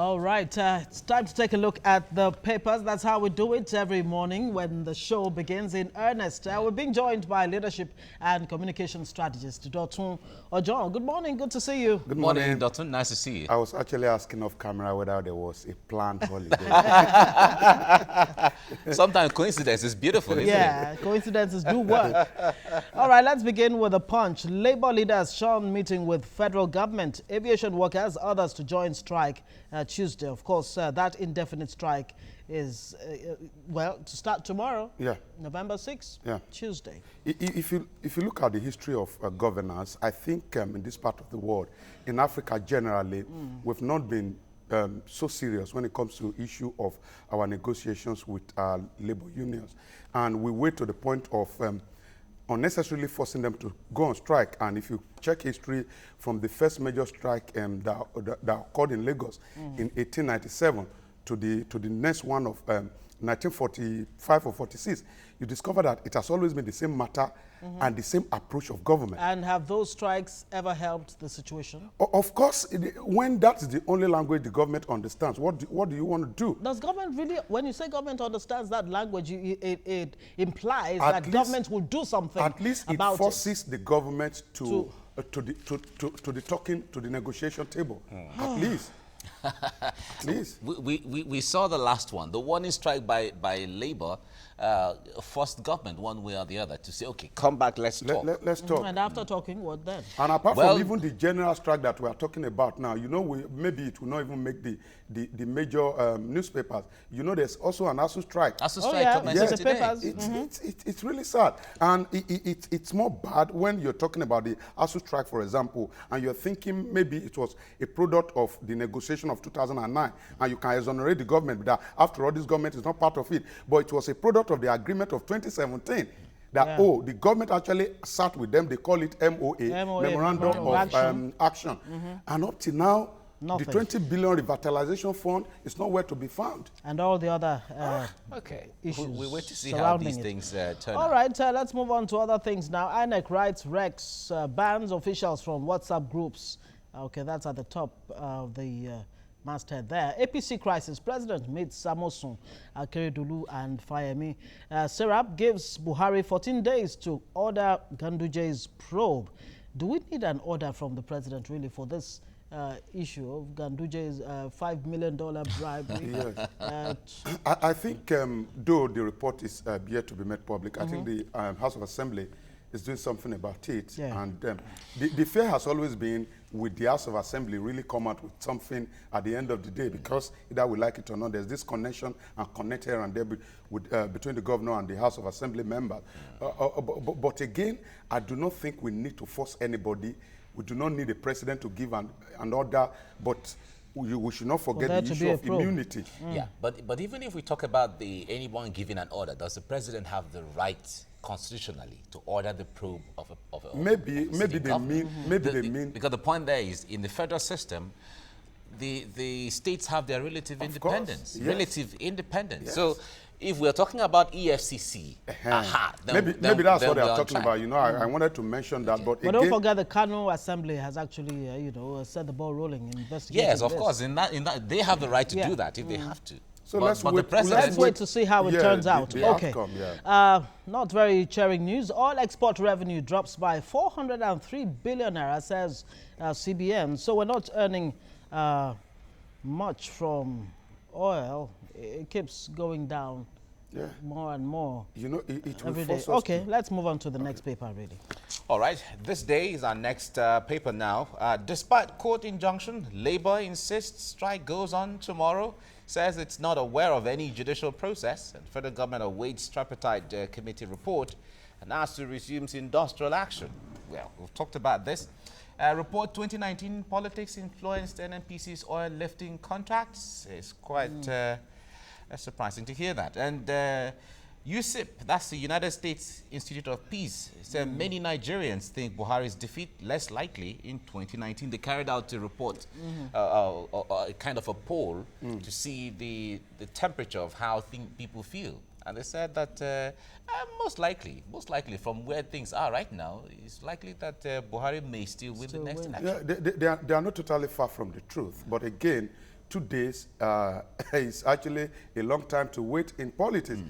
All right, it's time to take a look at the papers. That's how we do it every morning when the show begins in earnest. We're being joined by leadership and communication strategist Dotun. Ojon, good morning. Good to see you. Good morning, Dotun. Nice to see you. I was actually asking off camera whether there was a planned holiday. Sometimes coincidence is beautiful, isn't it? Yeah, coincidences do work. All right, let's begin with a punch. Labour leaders shun meeting with federal government, aviation workers, others to join strike Tuesday. Of course, that indefinite strike is, well, to start tomorrow, November 6th, Tuesday. If you look at the history of governance, I think in this part of the world, in Africa generally, we've not been so serious when it comes to the issue of our negotiations with our labor unions. And we wait to the point of unnecessarily forcing them to go on strike. And if you check history from the first major strike that occurred in Lagos in 1897 to the next one of 1945 or 46, you discover that it has always been the same matter and the same approach of government. And have those strikes ever helped the situation? Of course, when that is the only language the government understands, what do you want to do? Does government really, when you say government understands that language, it implies that government will do something about it? At least it forces the government to the negotiation table. At least. Please. We saw the last one. The warning strike by Labour forced government one way or the other to say, okay, come back, let's talk. Let's talk. And after talking, what then? And apart from even the general strike that we are talking about now, you know, maybe it will not even make the major newspapers. You know, there's also an ASU strike. ASU strike the today. It's really sad. And it's more bad when you're talking about the ASU strike, for example, and you're thinking maybe it was a product of the negotiation of 2009, and you can exonerate the government, but after all, this government is not part of it. But it was a product of the agreement of 2017 that, the government actually sat with them. They call it MOA, Memorandum of Action. And up to now, the 20 billion revitalization fund is nowhere to be found. And all the other issues. We wait to see how these things turn out. All right, let's move on to other things now. INEC writes Rex bans officials from WhatsApp groups. Okay, that's at the top of the masthead there. APC crisis. President meets Samosun, Akeredolu and Fayemi. Serap gives Buhari 14 days to order Ganduje's probe. Do we need an order from the president really for this issue of Ganduje's $5 million bribery? I think, though the report is yet to be made public, I think the House of Assembly is doing something about it. And the fear has always been, with the House of Assembly really come out with something at the end of the day, because either we like it or not, there's this connection and connect here and there between the governor and the House of Assembly members. But again, I do not think we need to force anybody. We do not need a president to give an order, but we should not forget the issue of immunity. Yeah, but even if we talk about anyone giving an order, does the president have the right constitutionally to order the probe of a maybe they mean because the point there is, in the federal system, the states have their relative independence. So if we're talking about EFCC, maybe that's what they're talking about. You know, I wanted to mention that, but don't forget the Kano Assembly has actually, set the ball rolling in investigating. Yes, of course. In that, they have the right to do that if they have to. So let's wait to see how it turns out. The outcome, not very cheering news. Oil export revenue drops by 403 billion naira, says CBN. So we're not earning much from oil. It keeps going down more and more. You know, it will every force day. us Okay, let's move on to the next paper, really. All right, this day is our next paper now. Despite court injunction, Labour insists strike goes on tomorrow. Says it's not aware of any judicial process, and federal government awaits tripartite committee report and ASU resumes industrial action. Well, we've talked about this. Report 2019 politics influenced NNPC's oil lifting contracts. It's quite surprising to hear that. And USIP, that's the United States Institute of Peace, said many Nigerians think Buhari's defeat less likely in 2019. They carried out a report, kind of a poll, to see the temperature of how people feel. And they said that most likely from where things are right now, it's likely that Buhari may still win the next election. Yeah, they are not totally far from the truth. But again, 2 days is actually a long time to wait in politics.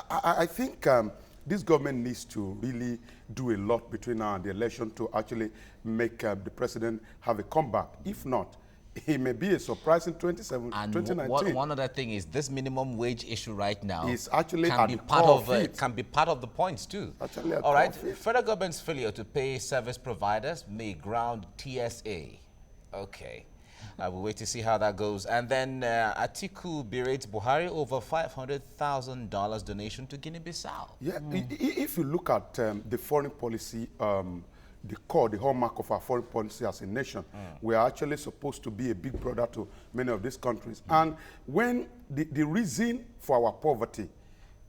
I think this government needs to really do a lot between now and the election to actually make the president have a comeback. If not, it may be a surprise in 2019. One other thing is this minimum wage issue right now is actually can be part of the points too. All right, federal government's failure to pay service providers may ground TSA. Okay. We'll wait to see how that goes. And then Atiku berates Buhari over $500,000 donation to Guinea-Bissau. Yeah, if you look at the foreign policy, the hallmark of our foreign policy as a nation, we are actually supposed to be a big brother to many of these countries. And when the reason for our poverty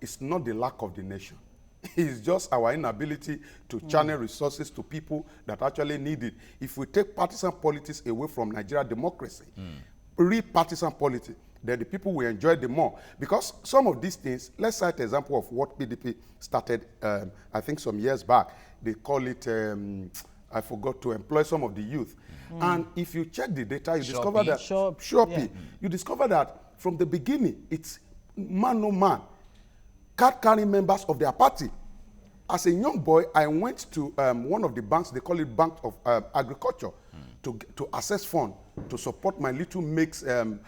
is not the lack of the nation, it's just our inability to channel resources to people that actually need it. If we take partisan politics away from Nigeria democracy, real partisan politics, then the people will enjoy the more. Because some of these things, let's cite an example of what PDP started, I think some years back. They call it, I forgot, to employ some of the youth. And if you check the data, you discover that, you discover that from the beginning, it's man no man. Card-carrying members of their party. As a young boy, I went to one of the banks, they call it Bank of Agriculture, to access funds to support my little mix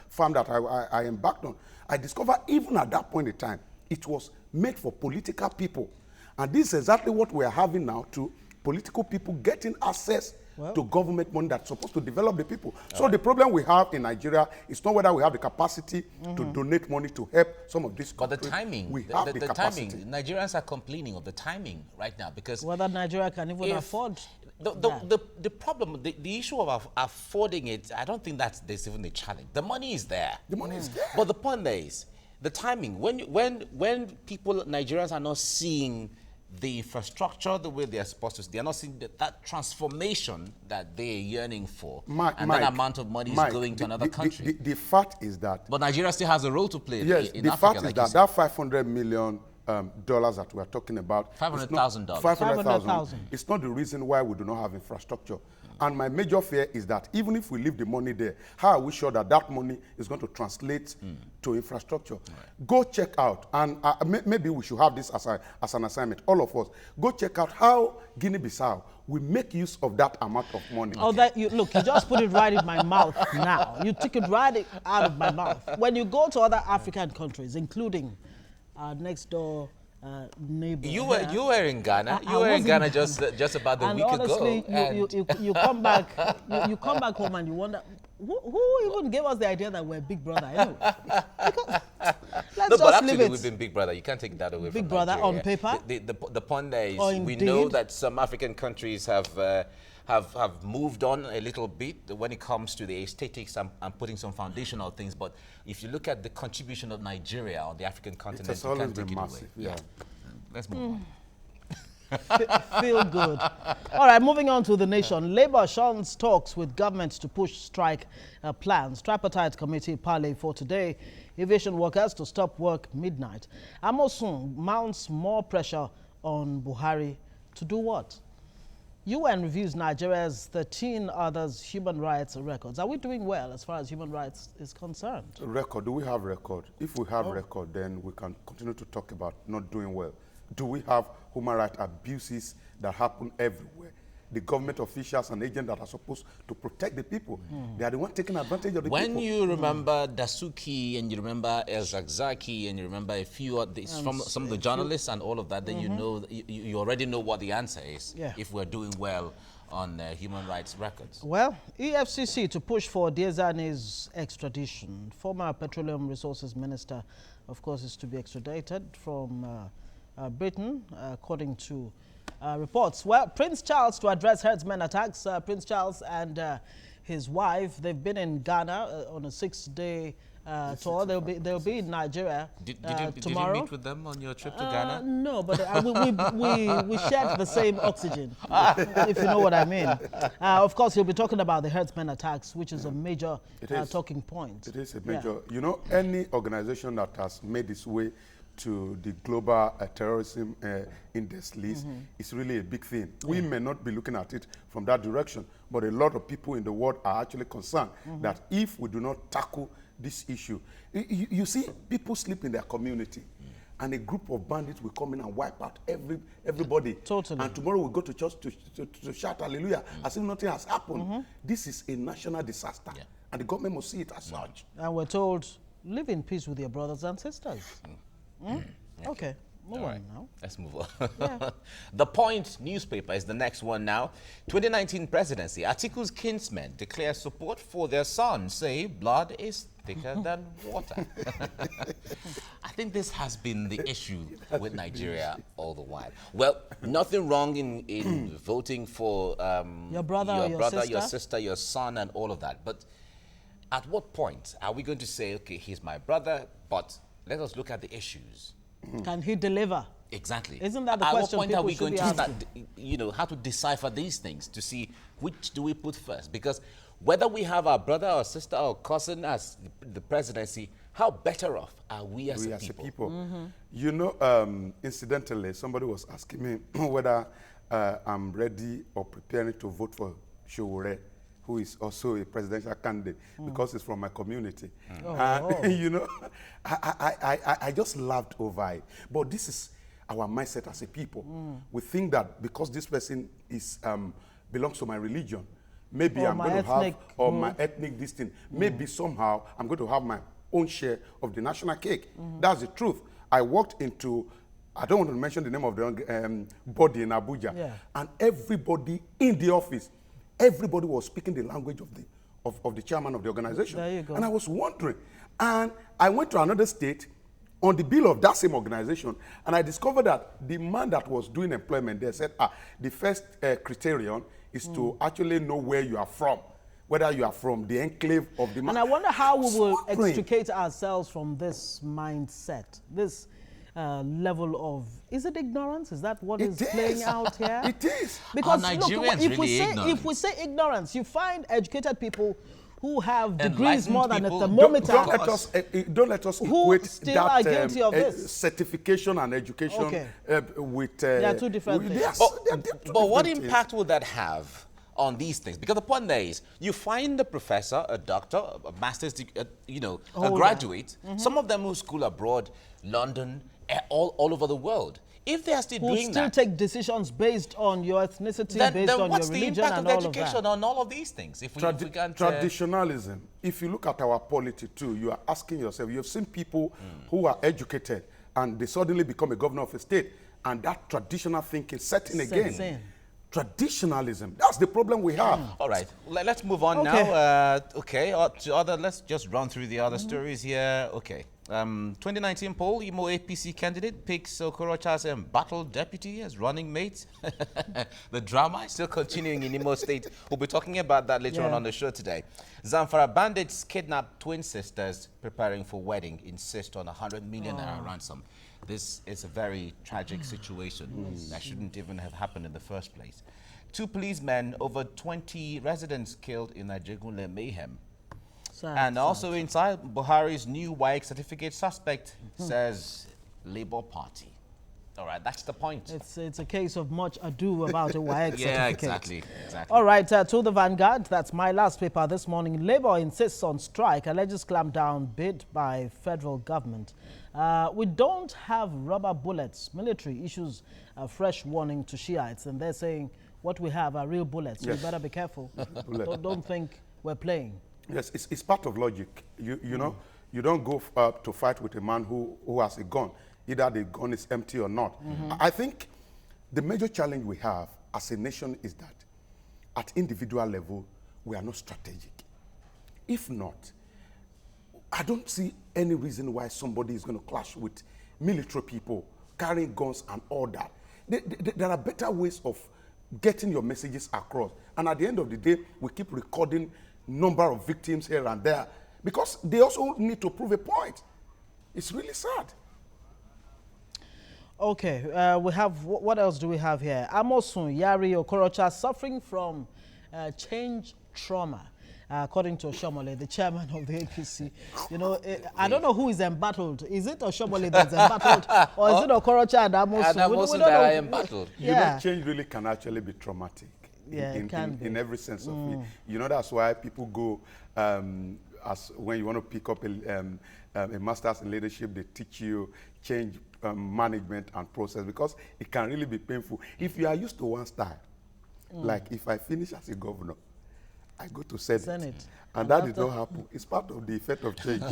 farm that I embarked on. I discovered even at that point in time, it was made for political people. And this is exactly what we are having now, to political people getting access to government money that's supposed to develop the people. So the problem we have in Nigeria is not whether we have the capacity to donate money to help some of these countries. But the timing, we have the capacity. Timing, Nigerians are complaining of the timing right now because whether Nigeria can even afford the problem, the issue of affording it, I don't think there's even a challenge. The money is there. The money is there. But the point there is the timing. When people, Nigerians, are not seeing the infrastructure the way they are supposed to, they are not seeing that transformation that they are yearning for, and that amount of money is going to another country. The fact is that, but Nigeria still has a role to play. Yes, in the Africa, fact like is that $500 million that we are talking about, $500,000. $500,000. It's not the reason why we do not have infrastructure. And my major fear is that even if we leave the money there, how are we sure that that money is going to translate to infrastructure? Right. Go check out, and maybe we should have this as an assignment, all of us. Go check out how Guinea-Bissau will make use of that amount of money. Oh, look, you just put it right in my mouth now. You took it right out of my mouth. When you go to other African countries, including next door neighbor. You were in Ghana. You were in Ghana just about a week honestly, ago. You come back you come back home and you wonder who even gave us the idea that we're Big Brother. Anyway, but actually we've been Big Brother. You can't take that away from Big Brother Nigeria. on paper. The point there is we know that some African countries have moved on a little bit when it comes to the aesthetics and putting some foundational things. But if you look at the contribution of Nigeria on the African continent, you can't take it away. Yeah. Let's move on. Feel good. All right, moving on to the nation. Labour shuns talks with government to push strike plans. Tripartite committee parley for today. Aviation workers to stop work midnight. Amosun mounts more pressure on Buhari to do what? UN reviews Nigeria's 13 others human rights records. Are we doing well as far as human rights is concerned? Record, do we have record? If we have record, then we can continue to talk about not doing well. Do we have human rights abuses that happen everywhere? The government officials and agents that are supposed to protect the people, they are the ones taking advantage of the people. When you remember Dasuki and you remember El Zakzaki and you remember a few from some of the journalists and all of that, then you know you already know what the answer is if we're doing well on human rights records. Well, EFCC to push for Diazane's extradition. Former Petroleum Resources Minister, of course, is to be extradited from Britain, according to reports. Well, Prince Charles to address herdsmen attacks. Prince Charles and his wife, they've been in Ghana on a 6-day tour. They'll be in Nigeria tomorrow. Did you meet with them on your trip to Ghana? No, but we shared the same oxygen, if you know what I mean. Of course, he'll be talking about the herdsmen attacks, which is a major talking point. It is a major. You know, any organization that has made its way to the global terrorism index list is really a big thing. We may not be looking at it from that direction, but a lot of people in the world are actually concerned that if we do not tackle this issue, you see people sleep in their community, and a group of bandits will come in and wipe out everybody. Totally. And tomorrow we'll go to church to shout hallelujah as if nothing has happened. This is a national disaster, and the government must see it as such. And we're told, live in peace with your brothers and sisters. Okay, move on now. Let's move on. The Point newspaper is the next one now. 2019 presidency. Atiku's kinsmen declare support for their son, say blood is thicker than water. I think this has been the issue with Nigeria all the while. Well, nothing wrong in voting for your brother, your sister, your son, and all of that. But at what point are we going to say, okay, he's my brother, but let us look at the issues? Can he deliver? Exactly. Isn't that the question? At what point are we going to start, how to decipher these things to see which do we put first? Because whether we have our brother or sister or cousin as the presidency, how better off are we as a people? You know, incidentally, somebody was asking me whether I'm ready or preparing to vote for Showore, who is also a presidential candidate, because it's from my community. You know, I just laughed over it. But this is our mindset as a people. We think that because this person is belongs to my religion, maybe I'm going to have, or my ethnic this thing, maybe somehow I'm going to have my own share of the national cake. That's the truth. I walked into, I don't want to mention the name of the body in Abuja, and everybody in the office, everybody was speaking the language of the chairman of the organization. There you go. And I was wondering. And I went to another state on the bill of that same organization, and I discovered that the man that was doing employment there said, the first criterion is to actually know where you are from, whether you are from the enclave of the man. And I wonder how we will extricate ourselves from this mindset, this level of, is it ignorance? Is that what is playing out here? It is. Because look, if we say ignorance, you find educated people who have degrees more than a thermometer. Don't let us equate still are guilty of this. certification and education with... they are two different things. But what impact would that have on these things? Because the point there is, you find a professor, a doctor, a master's, a graduate, some of them who school abroad, London, all over the world. If they are still doing that, take decisions based on your ethnicity, based on your religion, and all of that. What's the impact of education on all of these things? If we can't, traditionalism. If you look at our polity too, you are asking yourself, you have seen people who are educated and they suddenly become a governor of a state, and that traditional thinking set in again. Traditionalism. That's the problem we have. All right, let's move on now. Let's just run through the other stories here. Okay. 2019 poll, Imo APC candidate picks Okorocha as embattled deputy as running mate. The drama is still continuing in Imo State. We'll be talking about that later on the show today. Zamfara bandits kidnap twin sisters preparing for wedding, insist on 100 million naira ransom. This is a very tragic situation that shouldn't even have happened in the first place. 2 policemen, over 20 residents killed in Ajegunle mayhem. And also inside Buhari's new WAEC certificate, suspect says Labour Party. All right, that's the point. It's a case of much ado about a WAEC certificate. Yeah, exactly. All right, to the Vanguard, that's my last paper this morning. Labour insists on strike, alleges clampdown bid by federal government. We don't have rubber bullets. Military issues a fresh warning to Shiites, and they're saying what we have are real bullets. Yes. We better be careful. Don't think we're playing. Yes, it's part of logic. You know, you don't go to fight with a man who has a gun, either the gun is empty or not. I think the major challenge we have as a nation is that at individual level, we are not strategic. If not, I don't see any reason why somebody is going to clash with military people carrying guns and all that. There are better ways of getting your messages across. And at the end of the day, we keep recording number of victims here and there because they also need to prove a point. It's really sad. Okay, we have, what else do we have here? Amosun Yari Okorocha suffering from change trauma. according to Oshomole, the chairman of the APC. You know, I don't know who is embattled. Is it Oshomole that's embattled, or is it Okorocha and Amosu? Amosu that are embattled. You know, change really can actually be traumatic. Yeah, it can be. In every sense of it. You know, that's why people go, as when you want to pick up a master's in leadership, they teach you change management and process, because it can really be painful. If you are used to one style, like if I finish as a governor, I go to Senate. And that did not happen. It's part of the effect of change.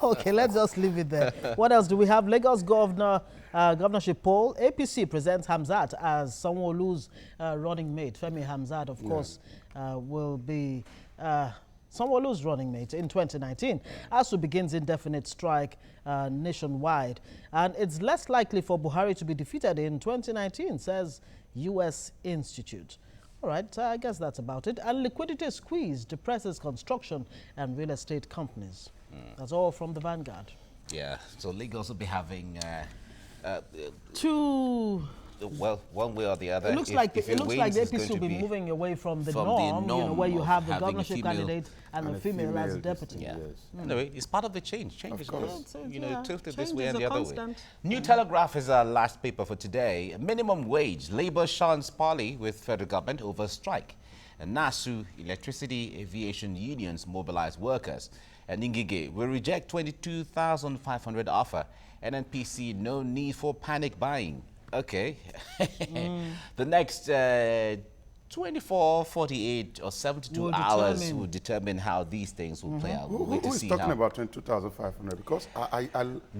Okay, let's just leave it there. What else do we have? Lagos governorship poll. APC presents Hamzat as Sanwo-Olu's running mate. Femi Hamzat, of course, will be Sanwo-Olu's running mate in 2019. ASU begins indefinite strike nationwide. And it's less likely for Buhari to be defeated in 2019, says U.S. Institute. All right, I guess that's about it. And liquidity squeeze depresses construction and real estate companies. That's all from the Vanguard. Yeah, so Lagos will be having well, one way or the other. It looks like the APC will be moving away from the norm, you know, where you have the governorship candidate and a female as deputy. Yeah. Anyway, it's part of the change. Change is going to, you know, tilted this way and the other way. New Telegraph is our last paper for today. Minimum wage. Labour shuns parley with federal government over strike. And NASU, electricity, aviation unions mobilize workers. And Ngige will reject 22,500 offer. NNPC, no need for panic buying. Okay. The next 24, 48 or 72 hours will determine how these things will play out. Who is talking about 22,500? Because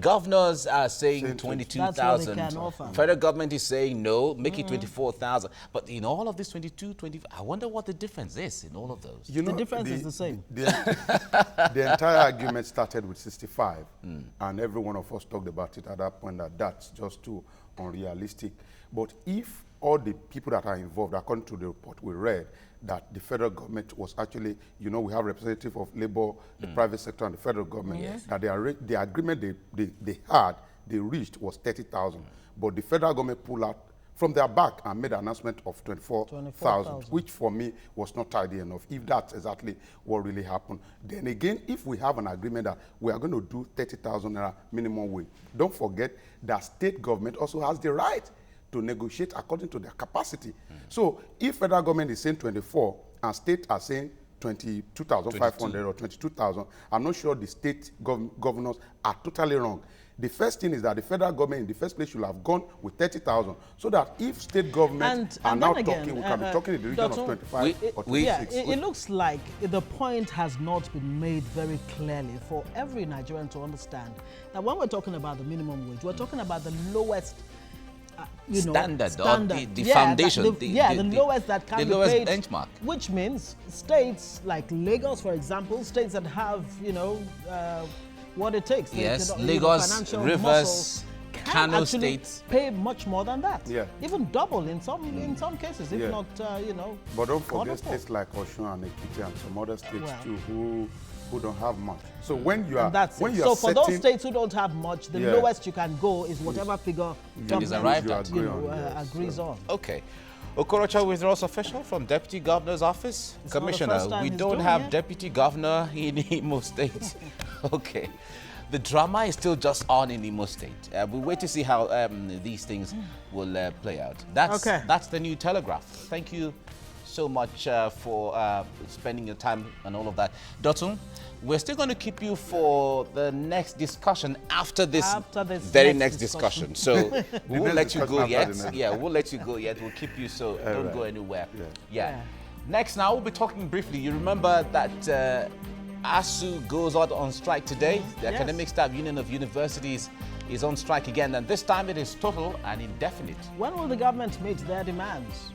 governors are saying 22,000. Federal government is saying no, make it 24,000. But in all of this 22, 25, I wonder what the difference is in all of those. You know, the difference is the same. The entire argument started with 65, and every one of us talked about it at that point, that that's just too unrealistic. But if all the people that are involved, according to the report we read, that the federal government was actually, you know, we have representative of labor, the private sector, and the federal government, that the agreement they reached was 30,000. But the federal government pulled out from their back and made an announcement of 24,000, which for me was not tidy enough, if that's exactly what really happened. Then again, if we have an agreement that we are going to do 30,000 naira minimum wage, don't forget that state government also has the right to negotiate according to their capacity. So if federal government is saying 24 and state are saying 22,500 or 22,000, I'm not sure the state governors are totally wrong. The first thing is that the federal government in the first place should have gone with 30,000, so that if state governments are now talking, we can be talking in the region of 25 or 26. It looks like the point has not been made very clearly for every Nigerian to understand that when we're talking about the minimum wage, we're talking about the lowest standard. The foundation. The lowest that can be paid, benchmark. Which means states like Lagos, for example, states that have, you know, what it takes. Yes, Lagos, Rivers, Kano states pay much more than that. Yeah. Even double in some cases, if not, you know. But don't forget states like Ojon and Ekiti and some other states too who don't have much. So when you are for those states who don't have much, the lowest you can go is whatever figure government agrees on. Okay. Okorocha withdraws official from Deputy Governor's office. Commissioner, we don't have Deputy Governor in Imo State. Okay. The drama is still just on in Imo State. We wait to see how these things will play out. That's the New Telegraph. Thank you so much for spending your time and all of that. Dotun, we're still going to keep you for the next discussion after this very next discussion. So we won't let you go yet. Yeah, we'll let you go yet. We'll keep you, so don't go anywhere. Yeah. Next now, we'll be talking briefly. You remember that ASU goes out on strike today. The Academic Staff Union of Universities is on strike again, and this time it is total and indefinite. When will the government meet their demands?